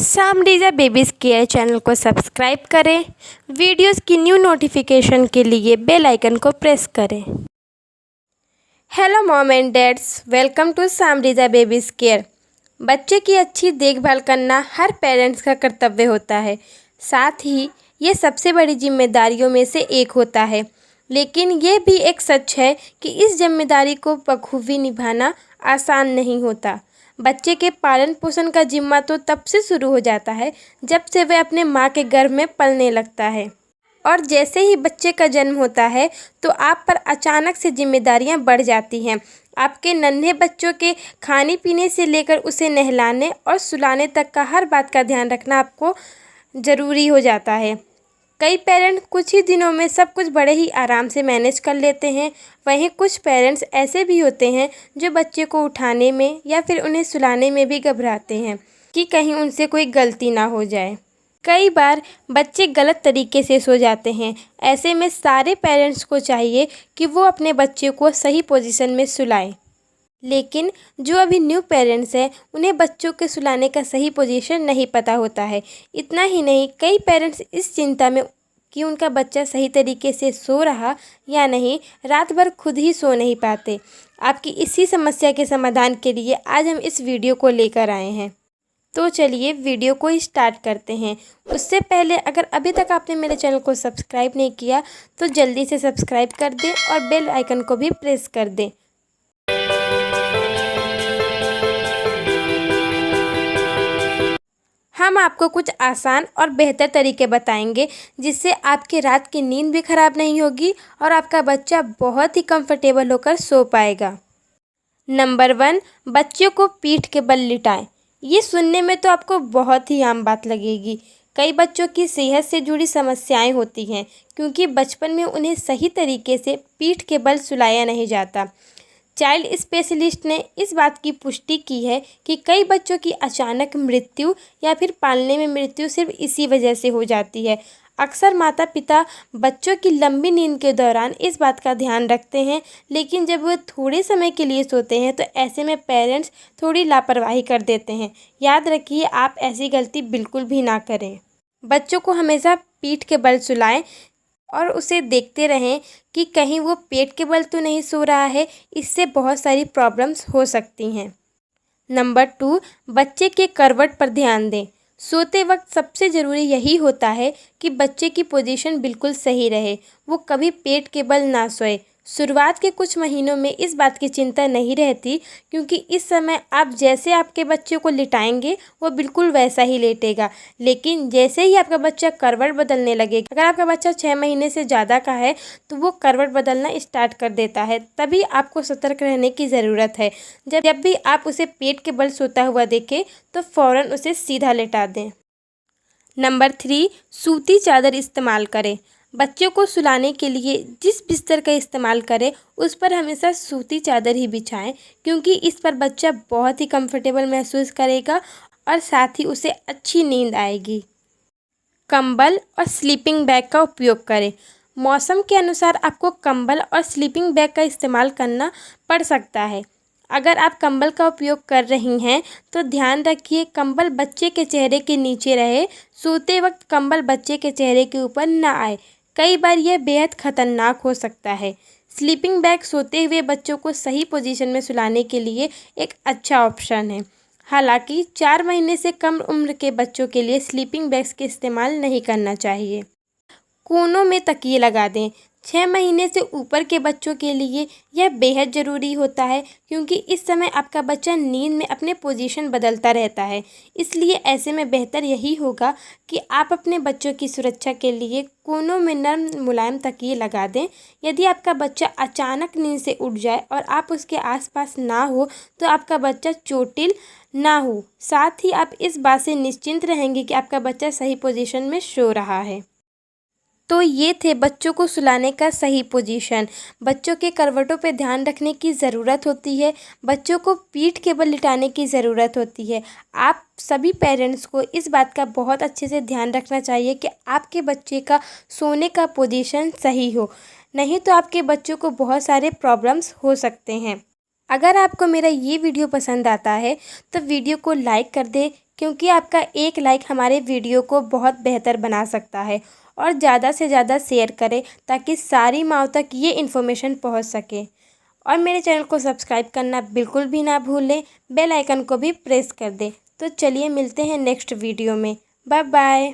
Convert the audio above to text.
shamriza babies care channel को subscribe करें। Videos की न्यू नोटिफिकेशन के लिए बेल आइकन को प्रेस करें। Hello mom and dads, welcome to shamriza babies care. बच्चे की अच्छी देखभाल करना हर पेरेंट्स का कर्तव्य होता है, साथ ही ये सबसे बड़ी जिम्मेदारियों में से एक होता है। लेकिन ये भी एक सच है कि इस जिम्मेदारी को बखूबी निभाना आसान नहीं होता। बच्चे के पालन पोषण का जिम्मा तो तब से शुरू हो जाता है जब से वह अपने माँ के गर्भ में पलने लगता है, और जैसे ही बच्चे का जन्म होता है तो आप पर अचानक से जिम्मेदारियां बढ़ जाती हैं। आपके नन्हे बच्चों के खाने पीने से लेकर उसे नहलाने और सुलाने तक का हर बात का ध्यान रखना आपको ज़रूरी हो जाता है। कई पेरेंट्स कुछ ही दिनों में सब कुछ बड़े ही आराम से मैनेज कर लेते हैं। वहीं कुछ पेरेंट्स ऐसे भी होते हैं जो बच्चे को उठाने में या फिर उन्हें सुलाने में भी घबराते हैं कि कहीं उनसे कोई गलती ना हो जाए। कई बार बच्चे गलत तरीके से सो जाते हैं। ऐसे में सारे पेरेंट्स को चाहिए कि वो अपने बच्चे को सही पोजीशन में सुलाएं। लेकिन जो अभी न्यू पेरेंट्स हैं उन्हें बच्चों के सुलाने का सही पोजीशन नहीं पता होता है। इतना ही नहीं, कई पेरेंट्स इस चिंता में कि उनका बच्चा सही तरीके से सो रहा या नहीं, रात भर खुद ही सो नहीं पाते। आपकी इसी समस्या के समाधान के लिए आज हम इस वीडियो को लेकर आए हैं। तो चलिए वीडियो को स्टार्ट करते हैं। उससे पहले अगर अभी तक आपने मेरे चैनल को सब्सक्राइब नहीं किया तो जल्दी से सब्सक्राइब कर दें और बेल आइकन को भी प्रेस कर दें। हम आपको कुछ आसान और बेहतर तरीके बताएंगे जिससे आपकी रात की नींद भी खराब नहीं होगी और आपका बच्चा बहुत ही कंफर्टेबल होकर सो पाएगा। नंबर 1, बच्चों को पीठ के बल लिटाएं। ये सुनने में तो आपको बहुत ही आम बात लगेगी। कई बच्चों की सेहत से जुड़ी समस्याएं होती हैं क्योंकि बचपन में उन्हें सही तरीके से पीठ के बल सुलाया नहीं जाता। चाइल्ड स्पेशलिस्ट ने इस बात की पुष्टि की है कि कई बच्चों की अचानक मृत्यु या फिर पालने में मृत्यु सिर्फ इसी वजह से हो जाती है। अक्सर माता पिता बच्चों की लंबी नींद के दौरान इस बात का ध्यान रखते हैं, लेकिन जब वो थोड़े समय के लिए सोते हैं तो ऐसे में पेरेंट्स थोड़ी लापरवाही कर देते हैं। याद रखिए, आप ऐसी गलती बिल्कुल भी ना करें। बच्चों को हमेशा पीठ के बल सुलाएं और उसे देखते रहें कि कहीं वो पेट के बल तो नहीं सो रहा है। इससे बहुत सारी प्रॉब्लम्स हो सकती हैं। नंबर 2, बच्चे के करवट पर ध्यान दें। सोते वक्त सबसे ज़रूरी यही होता है कि बच्चे की पोजीशन बिल्कुल सही रहे, वो कभी पेट के बल ना सोए। शुरुआत के कुछ महीनों में इस बात की चिंता नहीं रहती क्योंकि इस समय आप जैसे आपके बच्चे को लिटाएंगे वो बिल्कुल वैसा ही लेटेगा। लेकिन जैसे ही आपका बच्चा करवट बदलने लगेगा, अगर आपका बच्चा 6 महीने से ज़्यादा का है तो वो करवट बदलना स्टार्ट कर देता है, तभी आपको सतर्क रहने की ज़रूरत है। जब भी आप उसे पेट के बल सोता हुआ देखें तो फ़ौरन उसे सीधा लेटा दें। नंबर 3, सूती चादर इस्तेमाल करें। बच्चों को सुलाने के लिए जिस बिस्तर का इस्तेमाल करें उस पर हमेशा सूती चादर ही बिछाएं क्योंकि इस पर बच्चा बहुत ही कंफर्टेबल महसूस करेगा और साथ ही उसे अच्छी नींद आएगी। कंबल और स्लीपिंग बैग का उपयोग करें। मौसम के अनुसार आपको कंबल और स्लीपिंग बैग का इस्तेमाल करना पड़ सकता है। अगर आप कंबल का उपयोग कर रही हैं तो ध्यान रखिए कंबल बच्चे के चेहरे के नीचे रहे। सोते वक्त कंबल बच्चे के चेहरे के ऊपर ना आए, कई बार यह बेहद खतरनाक हो सकता है। स्लीपिंग बैग सोते हुए बच्चों को सही पोजीशन में सुलाने के लिए एक अच्छा ऑप्शन है। हालांकि 4 महीने से कम उम्र के बच्चों के लिए स्लीपिंग बैग्स के इस्तेमाल नहीं करना चाहिए। कोनों में तकिए लगा दें। 6 महीने से ऊपर के बच्चों के लिए यह बेहद ज़रूरी होता है क्योंकि इस समय आपका बच्चा नींद में अपने पोजीशन बदलता रहता है। इसलिए ऐसे में बेहतर यही होगा कि आप अपने बच्चों की सुरक्षा के लिए कोनों में नर्म मुलायम तकिए लगा दें। यदि आपका बच्चा अचानक नींद से उठ जाए और आप उसके आसपास ना हो तो आपका बच्चा चोटिल ना हो। साथ ही आप इस बात से निश्चिंत रहेंगे कि आपका बच्चा सही पोजीशन में सो रहा है। तो ये थे बच्चों को सुलाने का सही पोजीशन। बच्चों के करवटों पे ध्यान रखने की ज़रूरत होती है, बच्चों को पीठ के बल लिटाने की ज़रूरत होती है। आप सभी पेरेंट्स को इस बात का बहुत अच्छे से ध्यान रखना चाहिए कि आपके बच्चे का सोने का पोजीशन सही हो, नहीं तो आपके बच्चों को बहुत सारे प्रॉब्लम्स हो सकते हैं। अगर आपको मेरा ये वीडियो पसंद आता है तो वीडियो को लाइक कर दें, क्योंकि आपका एक लाइक हमारे वीडियो को बहुत बेहतर बना सकता है। और ज़्यादा से ज़्यादा शेयर करें ताकि सारी माँओं तक ये इन्फॉर्मेशन पहुंच सके। और मेरे चैनल को सब्सक्राइब करना बिल्कुल भी ना भूलें, बेल आइकन को भी प्रेस कर दें। तो चलिए मिलते हैं नेक्स्ट वीडियो में। Bye bye.